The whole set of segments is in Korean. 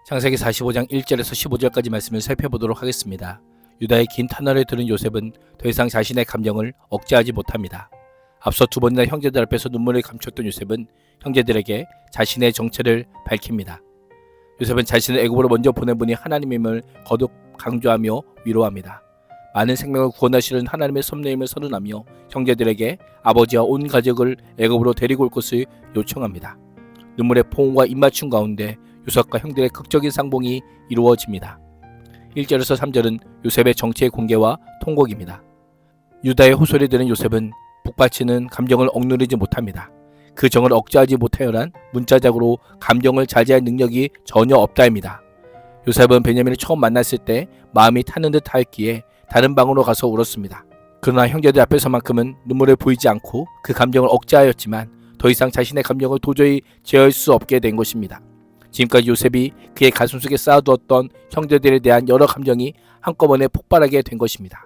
창세기 45장 1절에서 15절까지 말씀을 살펴보도록 하겠습니다. 유다의 긴 터널을 들은 요셉은 더 이상 자신의 감정을 억제하지 못합니다. 앞서 두 번이나 형제들 앞에서 눈물을 감췄던 요셉은 형제들에게 자신의 정체를 밝힙니다. 요셉은 자신을 애굽으로 먼저 보낸 분이 하나님임을 거듭 강조하며 위로합니다. 많은 생명을 구원하시는 하나님의 섭리임을 선언하며 형제들에게 아버지와 온 가족을 애굽으로 데리고 올 것을 요청합니다. 눈물의 포옹과 입맞춤 가운데 요셉과 형들의 극적인 상봉이 이루어집니다. 1절에서 3절은 요셉의 정체의 공개와 통곡입니다. 유다의 호소를 들은 요셉은 북받치는 감정을 억누르지 못합니다. 그 정을 억제하지 못하여란 문자적으로 감정을 자제할 능력이 전혀 없다입니다. 요셉은 베냐민을 처음 만났을 때 마음이 타는 듯 하였기에 다른 방으로 가서 울었습니다. 그러나 형제들 앞에서만큼은 눈물을 보이지 않고 그 감정을 억제하였지만 더 이상 자신의 감정을 도저히 제어할 수 없게 된 것입니다. 지금까지 요셉이 그의 가슴속에 쌓아두었던 형제들에 대한 여러 감정이 한꺼번에 폭발하게 된 것입니다.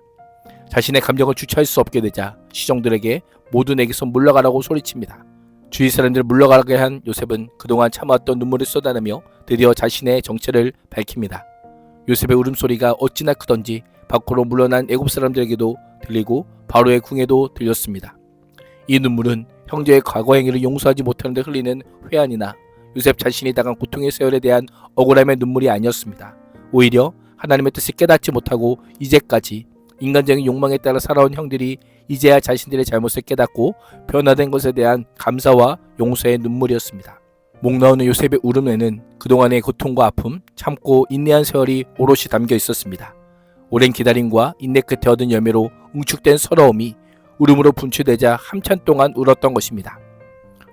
자신의 감정을 주체할 수 없게 되자 시종들에게 모두 내게서 물러가라고 소리칩니다. 주위 사람들을 물러가게 한 요셉은 그동안 참아왔던 눈물을 쏟아내며 드디어 자신의 정체를 밝힙니다. 요셉의 울음소리가 어찌나 크던지 밖으로 물러난 애굽 사람들에게도 들리고 바로의 궁에도 들렸습니다. 이 눈물은 형제의 과거 행위를 용서하지 못하는 데 흘리는 회한이나 요셉 자신이 당한 고통의 세월에 대한 억울함의 눈물이 아니었습니다. 오히려 하나님의 뜻을 깨닫지 못하고 이제까지 인간적인 욕망에 따라 살아온 형들이 이제야 자신들의 잘못을 깨닫고 변화된 것에 대한 감사와 용서의 눈물이었습니다. 목 나오는 요셉의 울음에는 그동안의 고통과 아픔, 참고 인내한 세월이 오롯이 담겨 있었습니다. 오랜 기다림과 인내 끝에 얻은 열매로 응축된 서러움이 울음으로 분출되자 한참 동안 울었던 것입니다.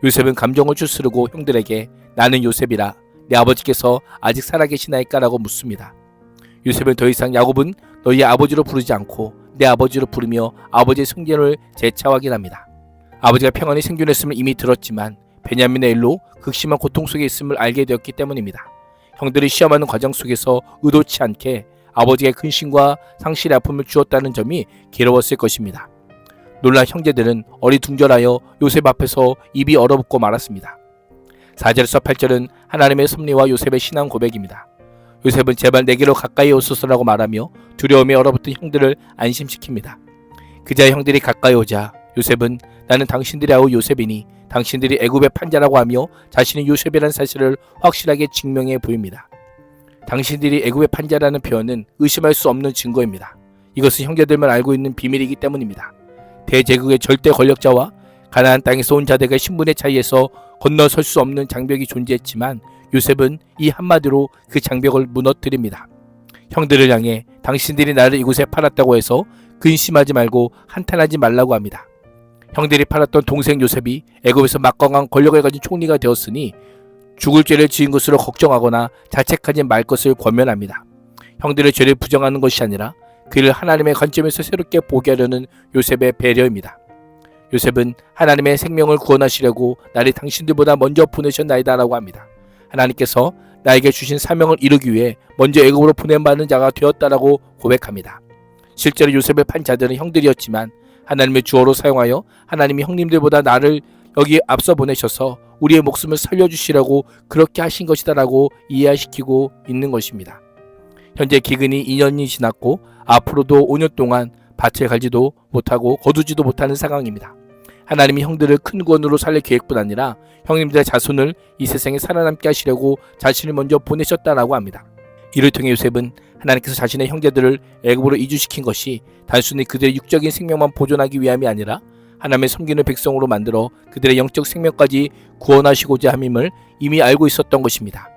요셉은 감정을 추스르고 형들에게 나는 요셉이라 내 아버지께서 아직 살아계시나이까라고 묻습니다. 요셉은 더 이상 야곱은 너희의 아버지로 부르지 않고 내 아버지로 부르며 아버지의 승진을 재차 확인합니다. 아버지가 평안히 생존했음을 이미 들었지만 베냐민의 일로 극심한 고통 속에 있음을 알게 되었기 때문입니다. 형들이 시험하는 과정 속에서 의도치 않게 아버지의 근심과 상실의 아픔을 주었다는 점이 괴로웠을 것입니다. 놀란 형제들은 어리둥절하여 요셉 앞에서 입이 얼어붙고 말았습니다. 4절에서 8절은 하나님의 섭리와 요셉의 신앙 고백입니다. 요셉은 제발 내게로 가까이 오소서라고 말하며 두려움에 얼어붙은 형들을 안심시킵니다. 그자 형들이 가까이 오자 요셉은 나는 당신들의 아우 요셉이니 당신들이 애굽의 판자라고 하며 자신이 요셉이라는 사실을 확실하게 증명해 보입니다. 당신들이 애굽의 판자라는 표현은 의심할 수 없는 증거입니다. 이것은 형제들만 알고 있는 비밀이기 때문입니다. 대제국의 절대 권력자와 가나안 땅에서 온 자들의 신분의 차이에서 건너설 수 없는 장벽이 존재했지만 요셉은 이 한마디로 그 장벽을 무너뜨립니다. 형들을 향해 당신들이 나를 이곳에 팔았다고 해서 근심하지 말고 한탄하지 말라고 합니다. 형들이 팔았던 동생 요셉이 애굽에서 막강한 권력을 가진 총리가 되었으니 죽을 죄를 지은 것으로 걱정하거나 자책하지 말 것을 권면합니다. 형들의 죄를 부정하는 것이 아니라 그를 하나님의 관점에서 새롭게 보게 하려는 요셉의 배려입니다. 요셉은 하나님의 생명을 구원하시려고 나를 당신들보다 먼저 보내셨나이다 라고 합니다. 하나님께서 나에게 주신 사명을 이루기 위해 먼저 애굽으로 보낸받은 자가 되었다라고 고백합니다. 실제로 요셉을 판 자들은 형들이었지만 하나님의 주어로 사용하여 하나님이 형님들보다 나를 여기 앞서 보내셔서 우리의 목숨을 살려주시라고 그렇게 하신 것이다라고 이해시키고 있는 것입니다. 현재 기근이 2년이 지났고 앞으로도 5년 동안 밭을 갈지도 못하고 거두지도 못하는 상황입니다. 하나님이 형들을 큰 구원으로 살릴 계획뿐 아니라 형님들의 자손을 이 세상에 살아남게 하시려고 자신을 먼저 보내셨다라고 합니다. 이를 통해 요셉은 하나님께서 자신의 형제들을 애굽으로 이주시킨 것이 단순히 그들의 육적인 생명만 보존하기 위함이 아니라 하나님의 섬기는 백성으로 만들어 그들의 영적 생명까지 구원하시고자 함임을 이미 알고 있었던 것입니다.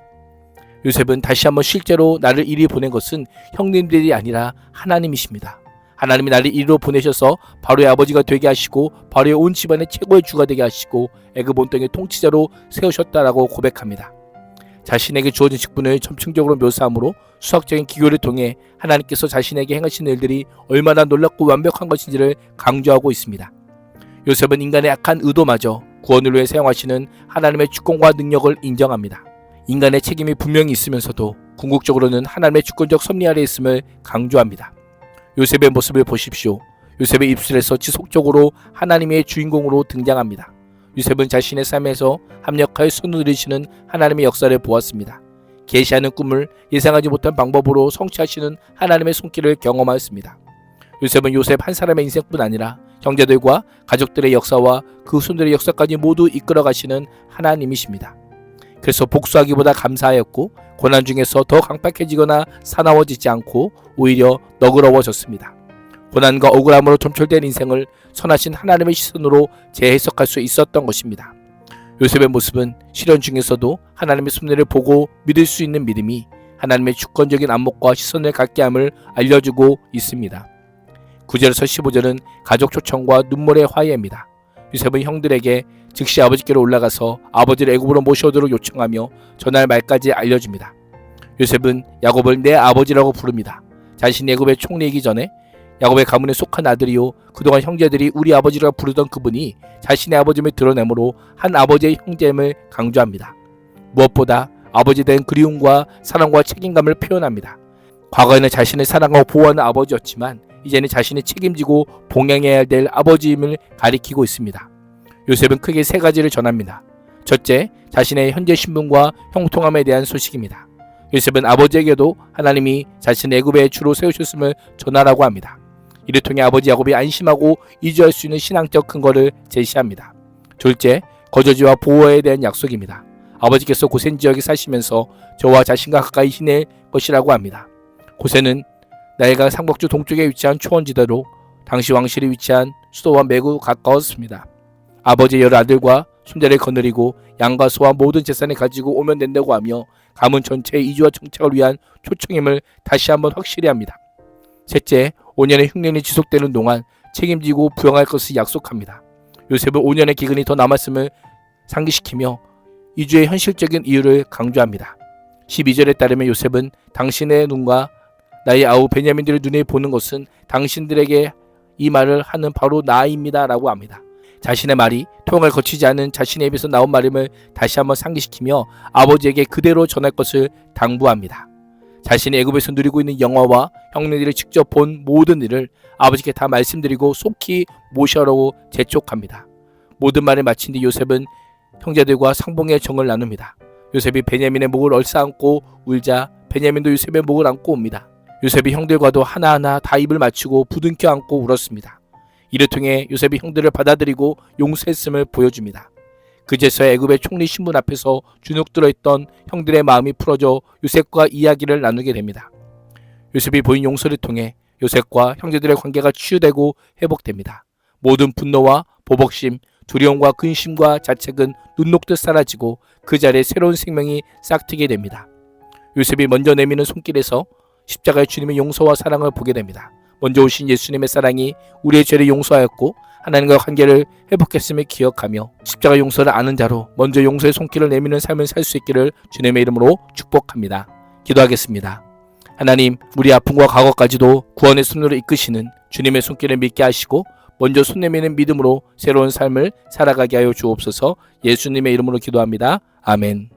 요셉은 다시 한번 실제로 나를 이리 보낸 것은 형님들이 아니라 하나님이십니다. 하나님이 나를 이리로 보내셔서 바로의 아버지가 되게 하시고 바로의 온 집안의 최고의 주가 되게 하시고 애굽 온 땅의 통치자로 세우셨다라고 고백합니다. 자신에게 주어진 직분을 점층적으로 묘사함으로 수학적인 기교를 통해 하나님께서 자신에게 행하신 일들이 얼마나 놀랍고 완벽한 것인지를 강조하고 있습니다. 요셉은 인간의 악한 의도마저 구원을 위해 사용하시는 하나님의 주권과 능력을 인정합니다. 인간의 책임이 분명히 있으면서도 궁극적으로는 하나님의 주권적 섭리 아래 있음을 강조합니다. 요셉의 모습을 보십시오. 요셉의 입술에서 지속적으로 하나님의 주인공으로 등장합니다. 요셉은 자신의 삶에서 합력하여 손을 들이시는 하나님의 역사를 보았습니다. 계시하는 꿈을 예상하지 못한 방법으로 성취하시는 하나님의 손길을 경험하였습니다. 요셉은 요셉 한 사람의 인생뿐 아니라 형제들과 가족들의 역사와 그 후손들의 역사까지 모두 이끌어 가시는 하나님이십니다. 그래서 복수하기보다 감사하였고 고난 중에서 더 강팍해지거나 사나워지지 않고 오히려 너그러워졌습니다. 고난과 억울함으로 점철된 인생을 선하신 하나님의 시선으로 재해석할 수 있었던 것입니다. 요셉의 모습은 시련 중에서도 하나님의 섭리를 보고 믿을 수 있는 믿음이 하나님의 주권적인 안목과 시선을 갖게 함을 알려주고 있습니다. 9절에서 15절은 가족 초청과 눈물의 화해입니다. 요셉은 형들에게 즉시 아버지께로 올라가서 아버지를 애굽으로 모셔오도록 요청하며 전날 말까지 알려줍니다. 요셉은 야곱을 내 아버지라고 부릅니다. 자신이 애굽의 총리이기 전에 야곱의 가문에 속한 아들이요 그동안 형제들이 우리 아버지라고 부르던 그분이 자신의 아버지임을 드러내므로 한 아버지의 형제임을 강조합니다. 무엇보다 아버지에 대한 그리움과 사랑과 책임감을 표현합니다. 과거에는 자신을 사랑하고 보호하는 아버지였지만 이제는 자신이 책임지고 봉양해야 될 아버지임을 가리키고 있습니다. 요셉은 크게 세 가지를 전합니다. 첫째, 자신의 현재 신분과 형통함에 대한 소식입니다. 요셉은 아버지에게도 하나님이 자신의 애굽의 주로 세우셨음을 전하라고 합니다. 이를 통해 아버지 야곱이 안심하고 이주할 수 있는 신앙적 근거를 제시합니다. 둘째, 거저지와 보호에 대한 약속입니다. 아버지께서 고센 지역에 사시면서 저와 자신과 가까이 지낼 것이라고 합니다. 고센은 나일강 삼각주 동쪽에 위치한 초원지대로 당시 왕실이 위치한 수도와 매우 가까웠습니다. 아버지의 여러 아들과 손자를 거느리고 양과 소와 모든 재산을 가지고 오면 된다고 하며 가문 전체의 이주와 정착을 위한 초청임을 다시 한번 확실히 합니다. 셋째, 5년의 흉년이 지속되는 동안 책임지고 부양할 것을 약속합니다. 요셉은 5년의 기근이 더 남았음을 상기시키며 이주의 현실적인 이유를 강조합니다. 12절에 따르면 요셉은 당신의 눈과 나의 아우 베냐민들의 눈에 보는 것은 당신들에게 이 말을 하는 바로 나입니다 라고 합니다. 자신의 말이 통을 거치지 않은 자신의 입에서 나온 말임을 다시 한번 상기시키며 아버지에게 그대로 전할 것을 당부합니다. 자신이 애굽에서 누리고 있는 영화와 형님들이 직접 본 모든 일을 아버지께 다 말씀드리고 속히 모셔오라고 재촉합니다. 모든 말을 마친 뒤 요셉은 형제들과 상봉의 정을 나눕니다. 요셉이 베냐민의 목을 얼싸안고 울자 베냐민도 요셉의 목을 안고 옵니다. 요셉이 형들과도 하나하나 다 입을 맞추고 부둥켜 안고 울었습니다. 이를 통해 요셉이 형들을 받아들이고 용서했음을 보여줍니다. 그제서야 애굽의 총리 신분 앞에서 주눅 들어있던 형들의 마음이 풀어져 요셉과 이야기를 나누게 됩니다. 요셉이 보인 용서를 통해 요셉과 형제들의 관계가 치유되고 회복됩니다. 모든 분노와 보복심, 두려움과 근심과 자책은 눈 녹듯 사라지고 그 자리에 새로운 생명이 싹트게 됩니다. 요셉이 먼저 내미는 손길에서 십자가의 주님의 용서와 사랑을 보게 됩니다. 먼저 오신 예수님의 사랑이 우리의 죄를 용서하였고 하나님과 관계를 회복했음을 기억하며 십자가 용서를 아는 자로 먼저 용서의 손길을 내미는 삶을 살 수 있기를 주님의 이름으로 축복합니다. 기도하겠습니다. 하나님, 우리 아픔과 과거까지도 구원의 손으로 이끄시는 주님의 손길을 믿게 하시고 먼저 손 내미는 믿음으로 새로운 삶을 살아가게 하여 주옵소서. 예수님의 이름으로 기도합니다. 아멘.